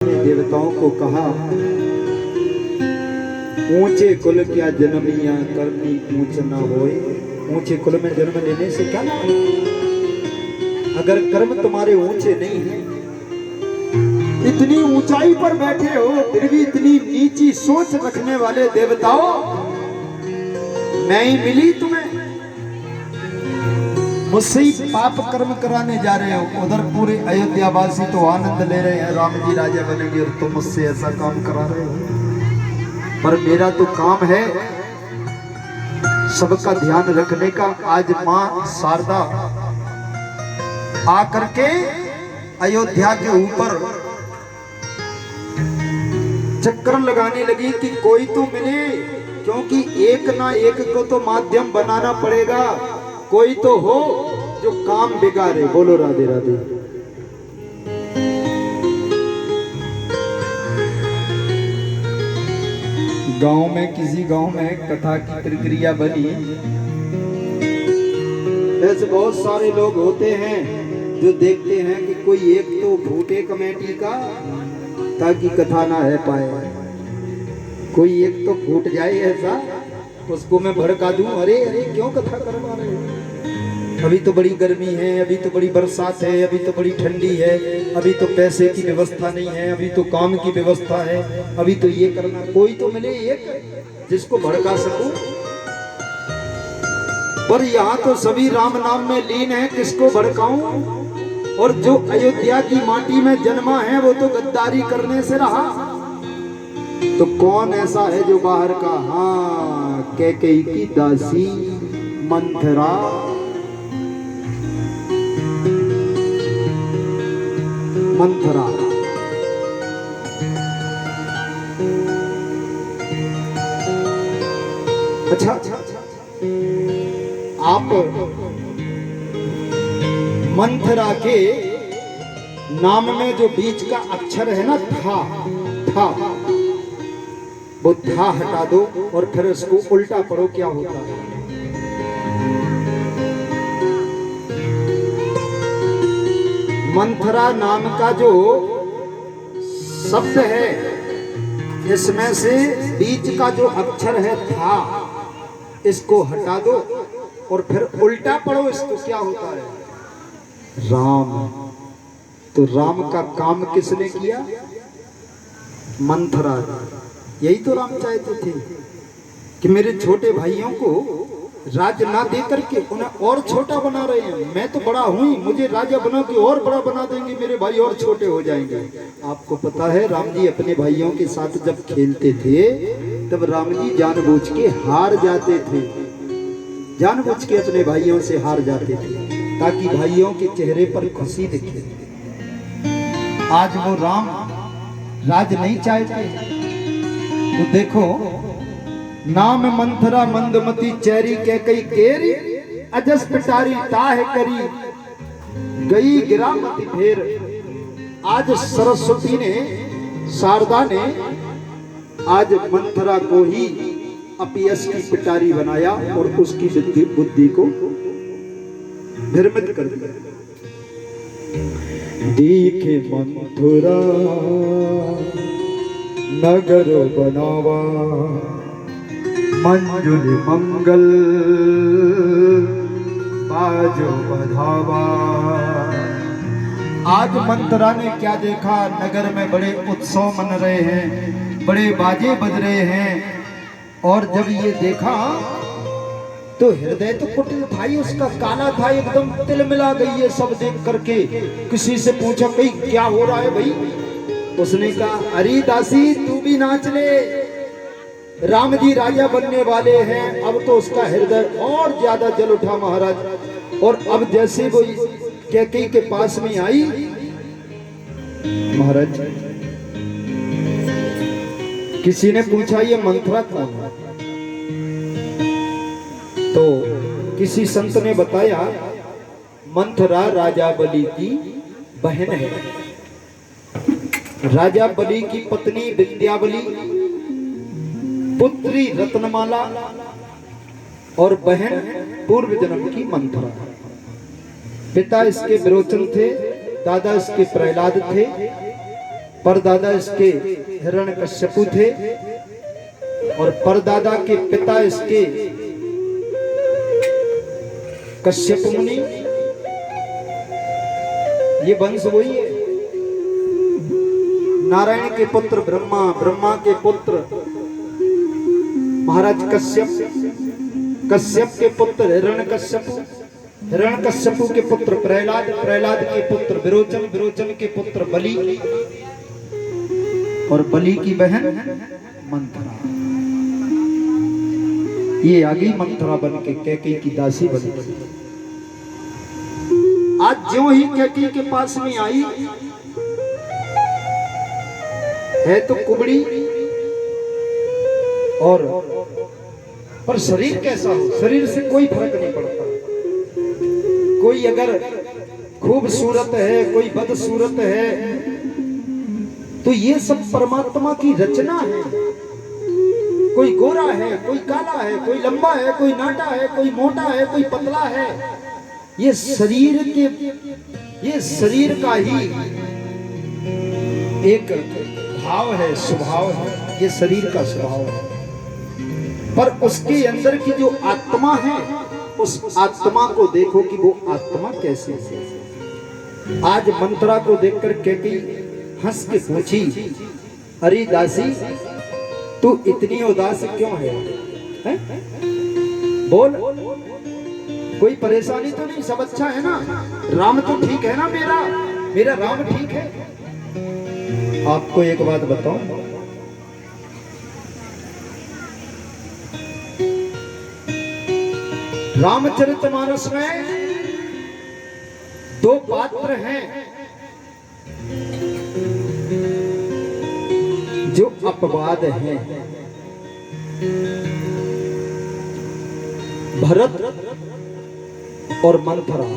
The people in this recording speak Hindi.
देवताओं को कहा, ऊंचे कुल क्या जन्मिया करनी ऊंच न होए। ऊंचे कुल में जन्म लेने से क्या लाभ? अगर कर्म तुम्हारे ऊंचे नहीं है, इतनी ऊंचाई पर बैठे हो फिर भी इतनी नीची सोच रखने वाले देवताओं, मैं ही मिली तुम्हें? मुझसे ही पाप कर्म कराने जा रहे हो। उधर पूरे अयोध्या वासी तो आनंद ले रहे हैं, राम जी राजा बनेंगे, और तुम मुझसे ऐसा काम करा रहे हो। पर मेरा तो काम है सबका ध्यान रखने का। आज मां शारदा आकर के अयोध्या के ऊपर चक्कर लगाने लगी कि कोई तो मिले, क्योंकि एक ना एक को तो माध्यम बनाना पड़ेगा। कोई तो हो जो काम बिगाड़े। बोलो राधे राधे। गांव में, किसी गांव में कथा की प्रक्रिया बनी। ऐसे बहुत सारे लोग होते हैं जो देखते हैं कि कोई एक तो फूटे कमेटी का, ताकि कथा ना है पाए। कोई एक तो फूट जाए ऐसा, उसको मैं भड़का दूं, अरे अरे क्यों कथा करवा रहे हो? अभी तो बड़ी गर्मी है, अभी तो बड़ी बरसात है, अभी तो बड़ी ठंडी है, अभी तो पैसे की व्यवस्था नहीं है, अभी तो काम की व्यवस्था है, अभी तो ये करना। कोई तो मिले एक जिसको भड़का सकूं। पर यहाँ तो सभी राम नाम में लीन है, किसको भड़काऊं? और जो अयोध्या की माटी में जन्मा है वो तो गद्दारी करने से रहा। तो कौन ऐसा है जो बाहर का? हाँ, कैकेयी की दासी मंथरा। मंथरा अच्छा, आप मंथरा के नाम में जो बीच का अक्षर है ना, था, वो था हटा दो और फिर उसको उल्टा पढ़ो, क्या होता है? मंथरा नाम का जो शब्द है, इसमें से बीच का जो अक्षर है था, इसको हटा दो और फिर उल्टा पढ़ो इसको, क्या होता है? राम। तो राम का काम किसने किया? मंथरा। यही तो राम चाहते थे कि मेरे छोटे भाइयों को राज ना दे करके उन्हें और छोटा बना रहे हैं। मैं तो बड़ा हूं, मुझे राजा बना के और बड़ा बना देंगे, मेरे भाई और छोटे हो जाएंगे। आपको पता है राम जी अपने भाइयों के साथ जब खेलते थे तब राम जी जानबूझ के हार जाते थे, जानबूझ के अपने भाइयों से हार जाते थे ताकि भाइयों के चेहरे पर खुशी दिखे। आज वो राम राज नहीं चाहते। तो देखो, नाम मंथरा मंदमती चेरी कैकेयी केरी, अजस पिटारी ताह करी गई गिरामती फेर। आज सरस्वती ने, शारदा ने आज मंथरा को ही अपयश की पिटारी बनाया और उसकी बुद्धि को भ्रमित कर दिया। देखे मंथरा नगर बनावा, मंजुल मंगल बाजो बधावा। आज मंथरा ने क्या देखा? नगर में बड़े उत्सव मन रहे हैं, बड़े बाजे बज रहे हैं, और जब ये देखा तो हृदय तो कुटिल था ही उसका, काला था, एकदम तिल मिला गई ये सब देख करके। किसी से पूछा कहीं क्या हो रहा है भाई? उसने कहा, अरे दासी तू भी नाच ले, राम जी राजा बनने वाले हैं। अब तो उसका हृदय और ज्यादा जल उठा महाराज। और अब जैसे वो कैकेयी के पास में आई, महाराज किसी ने पूछा ये मंथरा कौन है? तो किसी संत ने बताया मंथरा राजा बलि की बहन है। राजा बलि की पत्नी विद्यावली, पुत्री रत्नमाला और बहन पूर्व जन्म की मंथरा। पिता इसके विरोचन थे, दादा इसके प्रहलाद थे परदादा इसके हिरण्यकश्यपु थे और परदादा के पिता इसके कश्यप मुनि। ये वंश वही है। नारायण के पुत्र ब्रह्मा, ब्रह्मा के पुत्र महाराज कश्यप, कश्यप के पुत्र हिरण्यकश्यपु, हिरण्यकश्यपु के पुत्र प्रहलाद, प्रहलाद के पुत्र विरोचन, विरोचन के पुत्र बलि और बलि की बहन मंथरा। ये आ गई मंथरा बन के कैकेयी की दासी बन गई। आज ज्यों ही कैकेयी के पास में आई है तो कुबड़ी और पर शरीर कैसा हो, शरीर से कोई फर्क नहीं पड़ता। कोई अगर खूबसूरत है, कोई बदसूरत है, तो ये सब परमात्मा की रचना है। कोई गोरा है, कोई काला है, कोई लंबा है, कोई नाटा है, कोई मोटा है, कोई पतला है। ये शरीर का ही एक भाव है, स्वभाव है। ये शरीर का स्वभाव है, पर उसके अंदर की जो आत्मा है, उस आत्मा को देखो कि वो आत्मा कैसी है। आज मंत्रा को देखकर कैकेयी हंस के पूछी, अरे दासी तू इतनी उदास क्यों है? बोल, कोई परेशानी तो नहीं? सब अच्छा है ना? राम तो ठीक है ना? मेरा राम ठीक है। आपको एक बात बताऊं, रामचरितमानस में दो पात्र हैं जो अपवाद हैं, भरत और मंथरा।